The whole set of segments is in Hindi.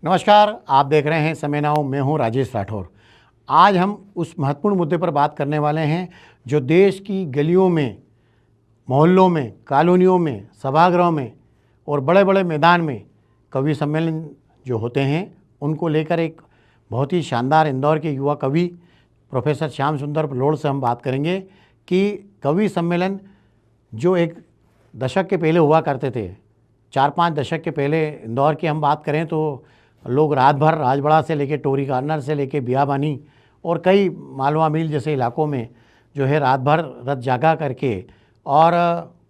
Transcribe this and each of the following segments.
नमस्कार, आप देख रहे हैं समय नाउ। मैं हूं राजेश राठौर। आज हम उस महत्वपूर्ण मुद्दे पर बात करने वाले हैं जो देश की गलियों में, मोहल्लों में, कॉलोनियों में, सभागृहों में और बड़े बड़े मैदान में कवि सम्मेलन जो होते हैं उनको लेकर एक बहुत ही शानदार इंदौर के युवा कवि प्रोफेसर श्याम सुंदर बलोड़ से हम बात करेंगे कि कवि सम्मेलन जो एक दशक के पहले हुआ करते थे, 4-5 दशक के पहले इंदौर की हम बात करें तो लोग रात भर राजबड़ा से लेके टोरी कॉर्नर से लेके बियाबानी और कई मालवा मिल जैसे इलाकों में जो है रात भर रात जागा करके और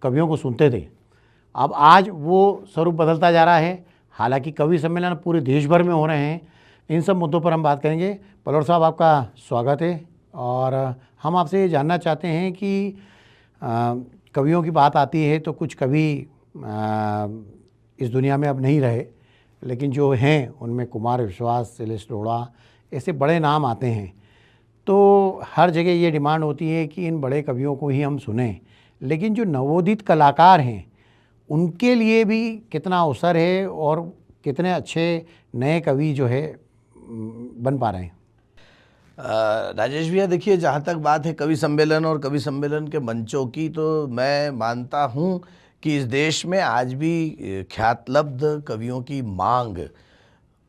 कवियों को सुनते थे। अब आज वो स्वरूप बदलता जा रहा है। हालांकि कवि सम्मेलन पूरे देश भर में हो रहे हैं। इन सब मुद्दों पर हम बात करेंगे। बलोड़ साहब, आपका स्वागत है। और हम आपसे ये जानना चाहते हैं कि कवियों की बात आती है तो कुछ कवि इस दुनिया में अब नहीं रहे, लेकिन जो हैं उनमें कुमार विश्वास, शैलेश लोढ़ा ऐसे बड़े नाम आते हैं। तो हर जगह ये डिमांड होती है कि इन बड़े कवियों को ही हम सुनें, लेकिन जो नवोदित कलाकार हैं उनके लिए भी कितना अवसर है और कितने अच्छे नए कवि जो है बन पा रहे हैं। राजेश भैया, देखिए, जहाँ तक बात है कवि सम्मेलन और कवि सम्मेलन के मंचों की, तो मैं मानता हूँ कि इस देश में आज भी ख्यातलब्ध कवियों की मांग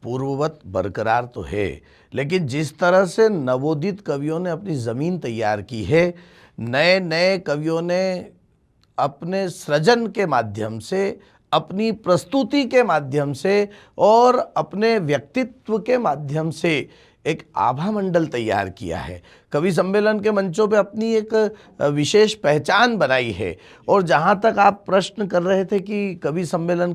पूर्ववत बरकरार तो है, लेकिन जिस तरह से नवोदित कवियों ने अपनी ज़मीन तैयार की है, नए नए कवियों ने अपने सृजन के माध्यम से, अपनी प्रस्तुति के माध्यम से और अपने व्यक्तित्व के माध्यम से एक आभा मंडल तैयार किया है। कवि सम्मेलन के मंचों पे अपनी एक विशेष पहचान बनाई है। और जहाँ तक आप प्रश्न कर रहे थे कि कवि सम्मेलन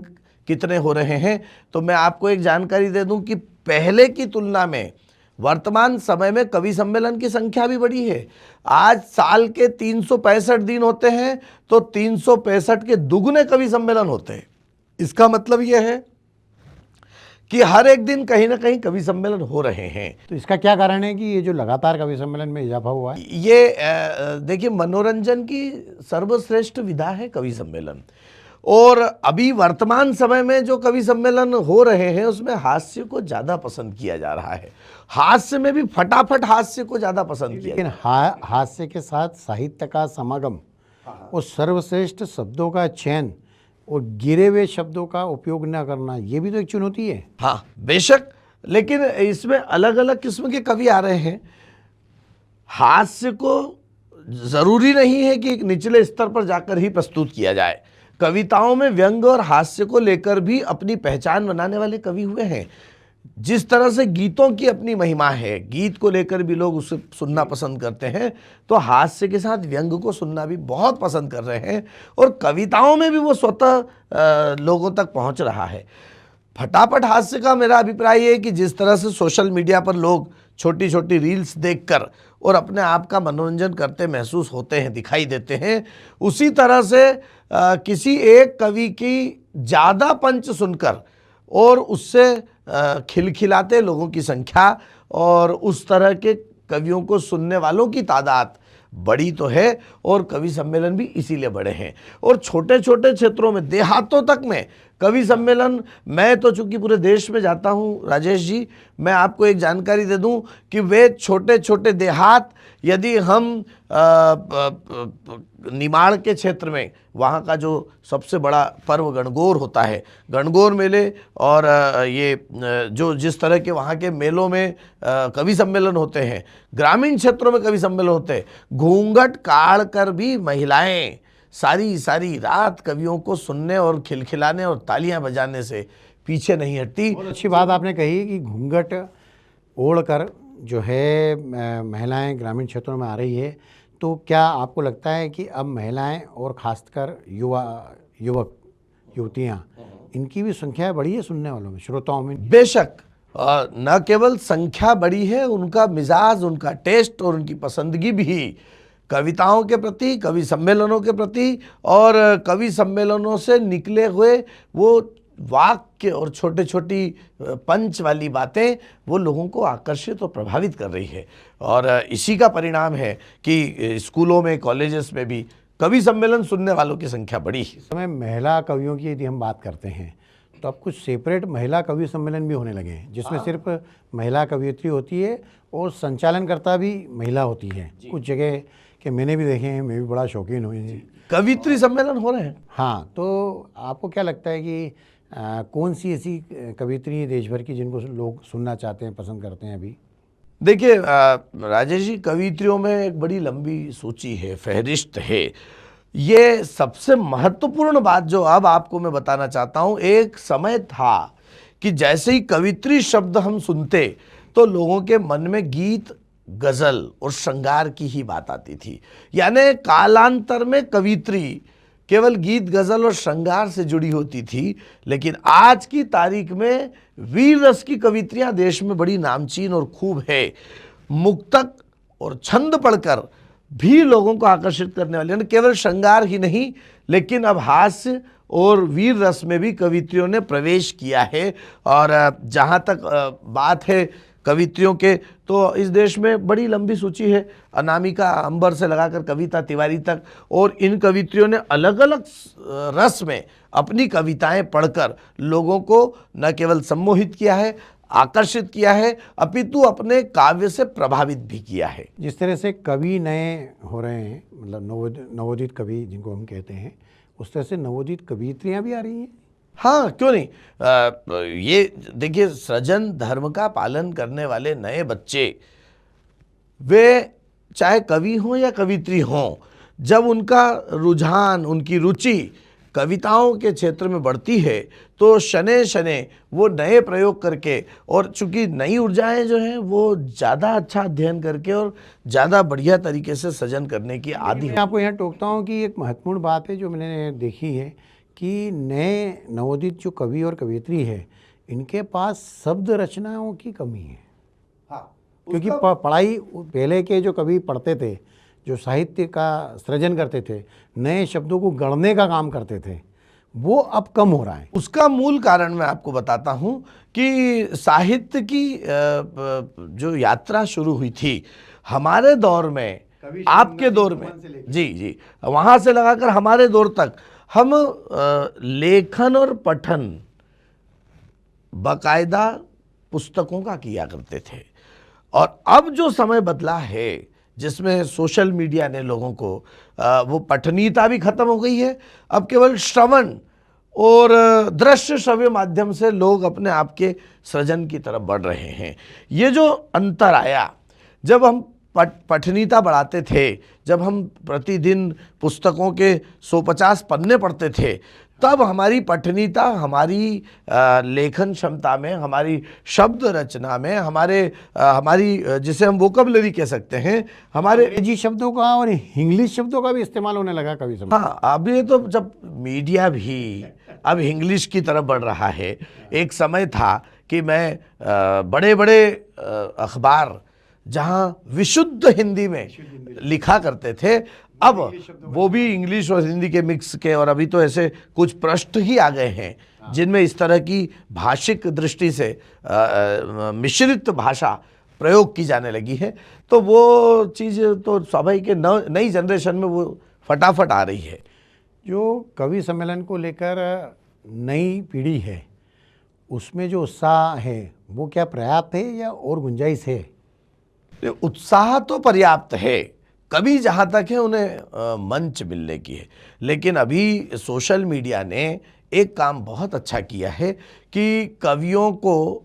कितने हो रहे हैं, तो मैं आपको एक जानकारी दे दूं कि पहले की तुलना में वर्तमान समय में कवि सम्मेलन की संख्या भी बढ़ी है। आज साल के 365 दिन होते हैं तो 365 के दुगने कवि सम्मेलन होते हैं। इसका मतलब यह है कि हर एक दिन कहीं ना कहीं कवि सम्मेलन हो रहे हैं। तो इसका क्या कारण है कि ये जो लगातार कवि सम्मेलन में इजाफा हुआ है? ये देखिए, मनोरंजन की सर्वश्रेष्ठ विधा है कवि सम्मेलन। और अभी वर्तमान समय में जो कवि सम्मेलन हो रहे हैं उसमें हास्य को ज़्यादा पसंद किया जा रहा है। हास्य में भी फटाफट हास्य को ज़्यादा पसंद किया, लेकिन हास्य के साथ साहित्य का समागम और सर्वश्रेष्ठ शब्दों का चयन और गिरे हुए शब्दों का उपयोग न करना, ये भी तो एक चुनौती है। हाँ बेशक, लेकिन इसमें अलग अलग किस्म के कवि आ रहे हैं। हास्य को ज़रूरी नहीं है कि एक निचले स्तर पर जाकर ही प्रस्तुत किया जाए। कविताओं में व्यंग और हास्य को लेकर भी अपनी पहचान बनाने वाले कवि हुए हैं। जिस तरह से गीतों की अपनी महिमा है, गीत को लेकर भी लोग उसे सुनना पसंद करते हैं, तो हास्य के साथ व्यंग को सुनना भी बहुत पसंद कर रहे हैं। और कविताओं में भी वो स्वतः लोगों तक पहुंच रहा है। फटाफट हास्य का मेरा अभिप्राय है कि जिस तरह से सोशल मीडिया पर लोग छोटी छोटी रील्स देखकर और अपने आप का मनोरंजन करते महसूस होते हैं, दिखाई देते हैं, उसी तरह से किसी एक कवि की ज़्यादा पंच सुनकर और उससे खिलखिलाते लोगों की संख्या और उस तरह के कवियों को सुनने वालों की तादाद बड़ी तो है। और कवि सम्मेलन भी इसीलिए बड़े हैं। और छोटे छोटे क्षेत्रों में, देहातों तक में कवि सम्मेलन, मैं तो चूंकि पूरे देश में जाता हूं राजेश जी, मैं आपको एक जानकारी दे दूं कि वे छोटे छोटे देहात, यदि हम निमाड़ के क्षेत्र में, वहाँ का जो सबसे बड़ा पर्व गणगौर होता है, गणगौर मेले, और ये जो जिस तरह के वहाँ के मेलों में कवि सम्मेलन होते हैं, ग्रामीण क्षेत्रों में कवि सम्मेलन होते हैं, घूंघट काढ़ कर भी महिलाएं सारी सारी रात कवियों को सुनने और खिलखिलाने और तालियां बजाने से पीछे नहीं हटती। बहुत अच्छी बात आपने कही कि घूंघट ओढ़कर जो है महिलाएं ग्रामीण क्षेत्रों में आ रही है। तो क्या आपको लगता है कि अब महिलाएं और ख़ासकर युवक युवतियां, इनकी भी संख्या बढ़ी है सुनने वालों में, श्रोताओं में? बेशक, न केवल संख्या बढ़ी है, उनका मिजाज, उनका टेस्ट और उनकी पसंदगी भी कविताओं के प्रति, कवि सम्मेलनों के प्रति और कवि सम्मेलनों से निकले हुए वो वाक्य और छोटे छोटी पंच वाली बातें वो लोगों को आकर्षित और प्रभावित कर रही है। और इसी का परिणाम है कि स्कूलों में, कॉलेजेस में भी कवि सम्मेलन सुनने वालों की संख्या बढ़ी। इस समय महिला कवियों की यदि हम बात करते हैं तो अब कुछ सेपरेट महिला कवि सम्मेलन भी होने लगे हैं, जिसमें सिर्फ महिला कवियत्री होती है और संचालनकर्ता भी महिला होती है। कुछ जगह के मैंने भी देखे हैं, मैं भी बड़ा शौकीन हूँ। कवित्री सम्मेलन हो रहे हैं। हाँ, तो आपको क्या लगता है कि कौन सी ऐसी कवित्री है देश भर की जिनको लोग सुनना चाहते हैं, पसंद करते हैं अभी? देखिए राजेश जी, कवित्रियों में एक बड़ी लंबी सूची है, फहरिस्त है। ये सबसे महत्वपूर्ण बात जो अब आपको मैं बताना चाहता हूँ, एक समय था कि जैसे ही कवित्री शब्द हम सुनते तो लोगों के मन में गीत, गजल और श्रृंगार की ही बात आती थी। यानी कालांतर में कवित्री केवल गीत, गजल और श्रृंगार से जुड़ी होती थी, लेकिन आज की तारीख में वीर रस की कवित्रियां देश में बड़ी नामचीन और खूब है। मुक्तक और छंद पढ़कर भी लोगों को आकर्षित करने वाले, यानी केवल श्रृंगार ही नहीं, लेकिन अब हास्य और वीर रस में भी कवित्रियों ने प्रवेश किया है। और जहाँ तक बात है कवित्रियों के, तो इस देश में बड़ी लंबी सूची है, अनामिका अंबर से लगाकर कविता तिवारी तक। और इन कवित्रियों ने अलग अलग रस में अपनी कविताएं पढ़कर लोगों को न केवल सम्मोहित किया है, आकर्षित किया है, अपितु अपने काव्य से प्रभावित भी किया है। जिस तरह से कवि नए हो रहे हैं, मतलब नवोदित कवि जिनको हम कहते हैं, उस तरह से नवोदित कवित्रियाँ भी आ रही हैं। हाँ, क्यों नहीं। ये देखिए, सृजन धर्म का पालन करने वाले नए बच्चे, वे चाहे कवि हों या कवित्री हों, जब उनका रुझान, उनकी रुचि कविताओं के क्षेत्र में बढ़ती है तो शनै शनै वो नए प्रयोग करके, और चूंकि नई ऊर्जाएं जो हैं वो ज़्यादा अच्छा अध्ययन करके और ज़्यादा बढ़िया तरीके से सृजन करने की आदि। मैं आपको यहाँ टोकता हूँ कि एक महत्वपूर्ण बात है जो मैंने देखी है कि नए नवोदित जो कवि और कवियत्री है, इनके पास शब्द रचनाओं की कमी है। हाँ, क्योंकि पढ़ाई पहले के जो कवि पढ़ते थे, जो साहित्य का सृजन करते थे, नए शब्दों को गढ़ने का काम करते थे, वो अब कम हो रहा है। उसका मूल कारण मैं आपको बताता हूँ कि साहित्य की जो यात्रा शुरू हुई थी हमारे दौर में, आपके दौर में, जी जी, वहाँ से लगाकर हमारे दौर तक हम लेखन और पठन बाकायदा पुस्तकों का किया करते थे। और अब जो समय बदला है, जिसमें सोशल मीडिया ने लोगों को वो पठनीयता भी खत्म हो गई है। अब केवल श्रवण और दृश्य श्रव्य माध्यम से लोग अपने आप के सृजन की तरफ बढ़ रहे हैं। ये जो अंतर आया, जब हम पठनीयता बढ़ाते थे, जब हम प्रतिदिन पुस्तकों के 150 पन्ने पढ़ते थे, तब हमारी पठनीयता, हमारी लेखन क्षमता में, हमारी शब्द रचना में, हमारी जिसे हम वोकैबुलरी कह सकते हैं, हमारे अंग्रेजी शब्दों का और इंग्लिश शब्दों का भी इस्तेमाल होने लगा कभी समय। हाँ, अब ये तो जब मीडिया भी अब इंग्लिश की तरफ बढ़ रहा है। एक समय था कि मैं बड़े बड़े अखबार जहाँ विशुद्ध हिंदी में लिखा करते थे, अब वो भी इंग्लिश और हिंदी के मिक्स के, और अभी तो ऐसे कुछ पृष्ठ ही आ गए हैं जिनमें इस तरह की भाषिक दृष्टि से मिश्रित भाषा प्रयोग की जाने लगी है। तो वो चीज़ तो स्वाभाविक है, नई जनरेशन में वो फटाफट आ रही है। जो कवि सम्मेलन को लेकर नई पीढ़ी है, उसमें जो उत्साह है वो क्या पर्याप्त है या और गुंजाइश है? उत्साह तो पर्याप्त है, कभी जहाँ तक है उन्हें मंच मिलने की है। लेकिन अभी सोशल मीडिया ने एक काम बहुत अच्छा किया है कि कवियों को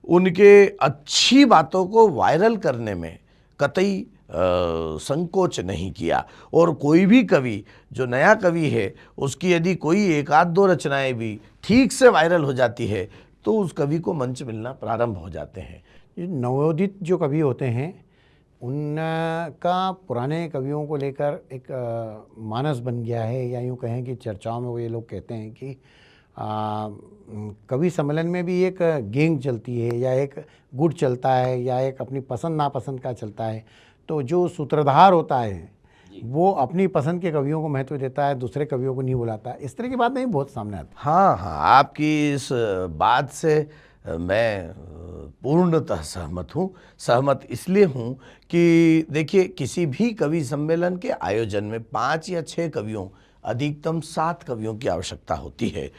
उनके अच्छी बातों को वायरल करने में कतई संकोच नहीं किया। और कोई भी कवि, जो नया कवि है, उसकी यदि कोई एक आध दो रचनाएं भी ठीक से वायरल हो जाती है तो उस कवि को मंच मिलना प्रारंभ हो जाते हैं। नवोदित जो कवि होते हैं, उनका पुराने कवियों को लेकर एक मानस बन गया है, या यूँ कहें कि चर्चाओं में वो ये लोग कहते हैं कि कवि सम्मेलन में भी एक गेंग चलती है, या एक गुट चलता है, या एक अपनी पसंद नापसंद का चलता है। तो जो सूत्रधार होता है वो अपनी पसंद के कवियों को महत्व देता है, दूसरे कवियों को नहीं बुलाता। इस तरह की बात नहीं बहुत सामने आती। हाँ हाँ, आपकी इस बात से मैं पूर्णतः सहमत हूँ। सहमत इसलिए हूँ कि देखिए, किसी भी कवि सम्मेलन के आयोजन में 5 या 6 कवियों अधिकतम 7 कवियों की आवश्यकता होती है।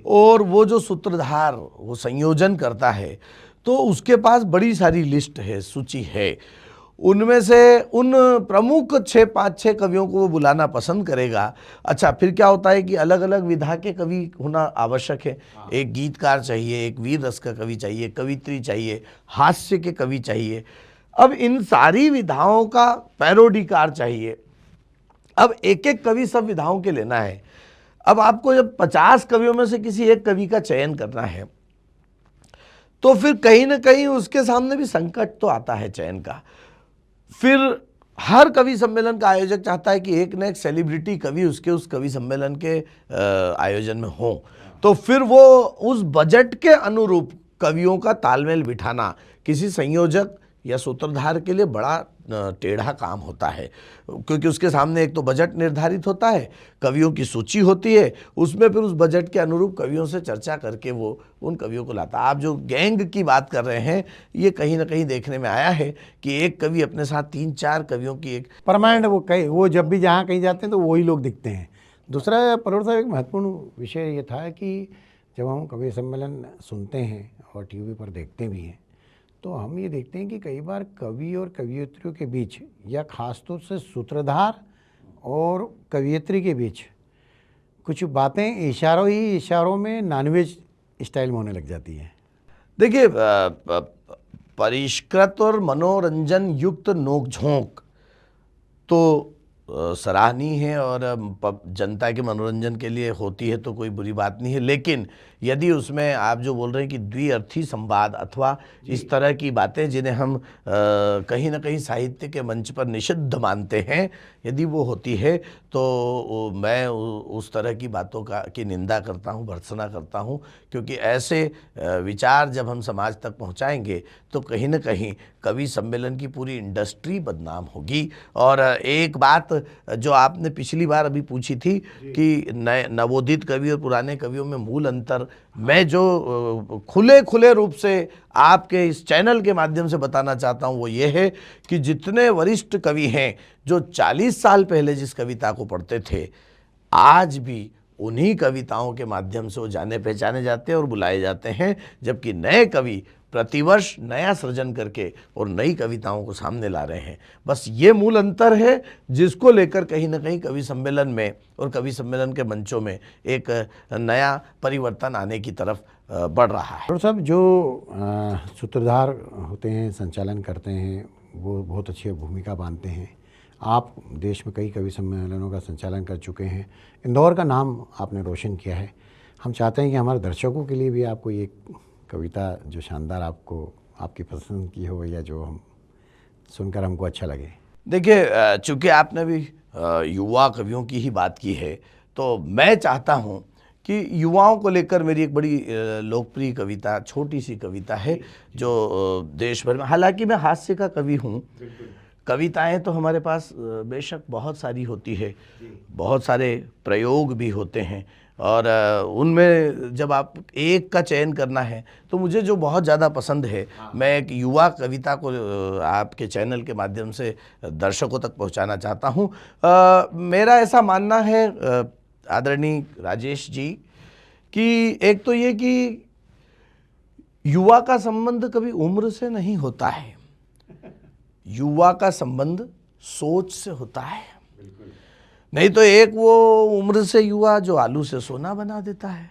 और वो जो सूत्रधार वो संयोजन करता है तो उसके पास बड़ी सारी लिस्ट है, सूची है। उनमें से उन प्रमुख 5-6 कवियों को वो बुलाना पसंद करेगा। अच्छा, फिर क्या होता है कि अलग अलग विधा के कवि होना आवश्यक है। एक गीतकार चाहिए, एक वीर रस का कवि चाहिए, कवित्री चाहिए, हास्य के कवि चाहिए। अब इन सारी विधाओं का पैरोडीकार चाहिए। अब एक एक कवि सब विधाओं के लेना है। अब आपको जब 50 कवियों में से किसी एक कवि का चयन करना है तो फिर कहीं ना कहीं उसके सामने भी संकट तो आता है चयन का। फिर हर कवि सम्मेलन का आयोजक चाहता है कि एक न एक सेलिब्रिटी कवि उसके उस कवि सम्मेलन के आयोजन में हो। तो फिर वो उस बजट के अनुरूप कवियों का तालमेल बिठाना किसी संयोजक या सूत्रधार के लिए बड़ा टेढ़ा काम होता है, क्योंकि उसके सामने एक तो बजट निर्धारित होता है, कवियों की सूची होती है, उसमें फिर उस बजट के अनुरूप कवियों से चर्चा करके वो उन कवियों को लाता है। आप जो गैंग की बात कर रहे हैं, ये कहीं ना कहीं देखने में आया है कि एक कवि अपने साथ 3-4 कवियों की एक परमानेंट वो जब भी जहाँ कहीं जाते हैं तो वही लोग दिखते हैं। दूसरा परोर साहब, एक महत्वपूर्ण विषय ये था कि जब हम कवि सम्मेलन सुनते हैं और टीवी पर देखते भी हैं तो हम ये देखते हैं कि कई बार कवि और कवियत्रियों के बीच या ख़ासतौर से सूत्रधार और कवियत्री के बीच कुछ बातें इशारों में नॉनवेज स्टाइल में होने लग जाती हैं। देखिए, परिष्कृत और मनोरंजन युक्त नोकझोंक तो सराहनीय है और जनता के मनोरंजन के लिए होती है तो कोई बुरी बात नहीं है। लेकिन यदि उसमें आप जो बोल रहे हैं कि द्विअर्थी संवाद अथवा इस तरह की बातें जिन्हें हम कहीं ना कहीं साहित्य के मंच पर निषिद्ध मानते हैं, यदि वो होती है तो मैं उस तरह की बातों की निंदा करता हूँ, भर्त्सना करता हूँ। क्योंकि ऐसे विचार जब हम समाज तक पहुँचाएंगे तो कहीं ना कहीं कवि सम्मेलन की पूरी इंडस्ट्री बदनाम होगी। और एक बात जो आपने पिछली बार अभी पूछी थी कि नवोदित कवि और पुराने कवियों में मूल अंतर, मैं जो खुले रूप से आपके इस चैनल के माध्यम से बताना चाहता हूं वो ये है कि जितने वरिष्ठ कवि हैं जो 40 साल पहले जिस कविता को पढ़ते थे, आज भी उन्हीं कविताओं के माध्यम से वो जाने पहचाने जाते हैं और बुलाए जाते हैं। जबकि नए कवि प्रतिवर्ष नया सृजन करके और नई कविताओं को सामने ला रहे हैं। बस ये मूल अंतर है जिसको लेकर कहीं ना कहीं कवि सम्मेलन में और कवि सम्मेलन के मंचों में एक नया परिवर्तन आने की तरफ बढ़ रहा है। और सब जो सूत्रधार होते हैं, संचालन करते हैं, वो बहुत अच्छी भूमिका मानते हैं। आप देश में कई कवि सम्मेलनों का संचालन कर चुके हैं, इंदौर का नाम आपने रोशन किया है। हम चाहते हैं कि हमारे दर्शकों के लिए भी आपको एक कविता जो शानदार आपको आपकी पसंद की हो या जो हम सुनकर हमको अच्छा लगे। देखिए, चूँकि आपने भी युवा कवियों की ही बात की है तो मैं चाहता हूँ कि युवाओं को लेकर मेरी एक बड़ी लोकप्रिय कविता, छोटी सी कविता है जो देश भर में, हालांकि मैं हास्य का कवि हूँ, कविताएं तो हमारे पास बेशक बहुत सारी होती है, बहुत सारे प्रयोग भी होते हैं और उनमें जब आप एक का चयन करना है तो मुझे जो बहुत ज़्यादा पसंद है, मैं एक युवा कविता को आपके चैनल के माध्यम से दर्शकों तक पहुंचाना चाहता हूं। मेरा ऐसा मानना है आदरणीय राजेश जी कि एक तो ये कि युवा का संबंध कभी उम्र से नहीं होता है, युवा का संबंध सोच से होता है। नहीं तो एक वो उम्र से युवा जो आलू से सोना बना देता है,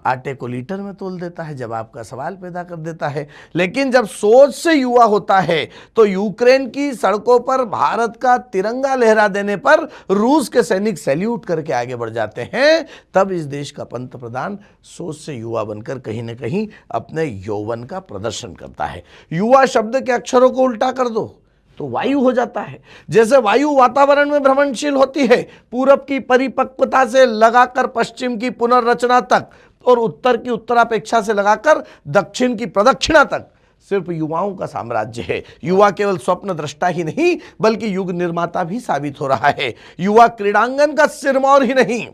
आटे को लीटर में तोल देता है, जब आपका सवाल पैदा कर देता है। लेकिन जब सोच से युवा होता है तो यूक्रेन की सड़कों पर भारत का तिरंगा लहरा देने पर रूस के सैनिक सैल्यूट करके आगे बढ़ जाते हैं। तब इस देश का पंत प्रधान सोच से युवा बनकर कहीं ना कहीं अपने यौवन का प्रदर्शन करता है। युवा शब्द के अक्षरों को उल्टा कर दो तो वायु हो जाता है। जैसे वायु वातावरण में भ्रमणशील होती है, पूरब की परिपक्वता से लगाकर पश्चिम की पुनर्रचना तक और उत्तर की उत्तरापेक्षा से लगाकर दक्षिण की प्रदक्षिणा तक सिर्फ युवाओं का साम्राज्य है। युवा केवल स्वप्न दृष्टा ही नहीं बल्कि युग निर्माता भी साबित हो रहा है। युवा क्रीड़ांगन का सिरमौर ही नहीं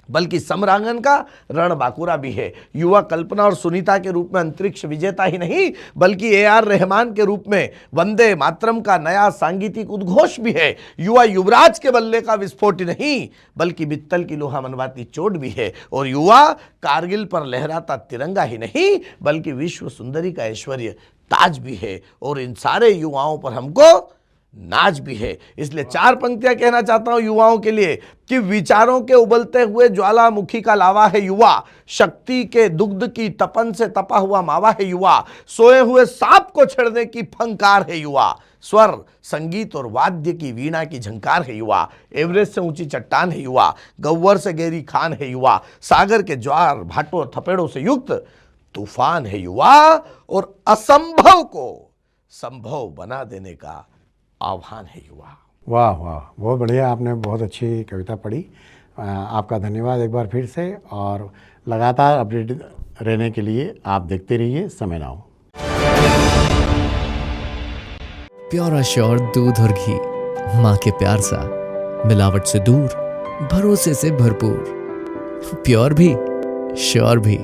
बल्कि समरांगन का रणबांकुरा भी है। युवा कल्पना और सुनीता के रूप में अंतरिक्ष विजेता ही नहीं, बल्कि AR रहमान के रूप में वंदे मातरम का नया सांगीतिक उद्घोष भी है। युवा युवराज के बल्ले का विस्फोट ही नहीं, बल्कि बित्तल की लोहा मनवाती चोट भी है। और युवा कारगिल पर लहराता तिरंगा ही नहीं, बल्कि विश्व सुंदरी का ऐश्वर्य ताज भी है। और इन सारे युवाओं पर हमको नाज भी है। इसलिए 4 पंक्तियां कहना चाहता हूं युवाओं के लिए कि विचारों के उबलते हुए ज्वालामुखी का लावा है युवा, शक्ति के दुग्ध की तपन से तपा हुआ मावा है युवा, सोए हुए सांप को छेड़ने की फंकार है युवा, स्वर संगीत और वाद्य की वीणा की झंकार है युवा, एवरेस्ट से ऊंची चट्टान है युवा, गव्वर से गहरी खान है युवा, सागर के ज्वार भाटों और थपेड़ों से युक्त तूफान है युवा, और असंभव को संभव बना देने का आह्वान है युवा। वाह वाह, बहुत बढ़िया, आपने बहुत अच्छी कविता पढ़ी। आपका धन्यवाद एक बार फिर से, और लगातार अपडेट रहने के लिए आप देखते रहिए समय नाउ। प्योर श्योर दूध और घी, माँ के प्यार सा, मिलावट से दूर, भरोसे से भरपूर, प्योर भी श्योर भी।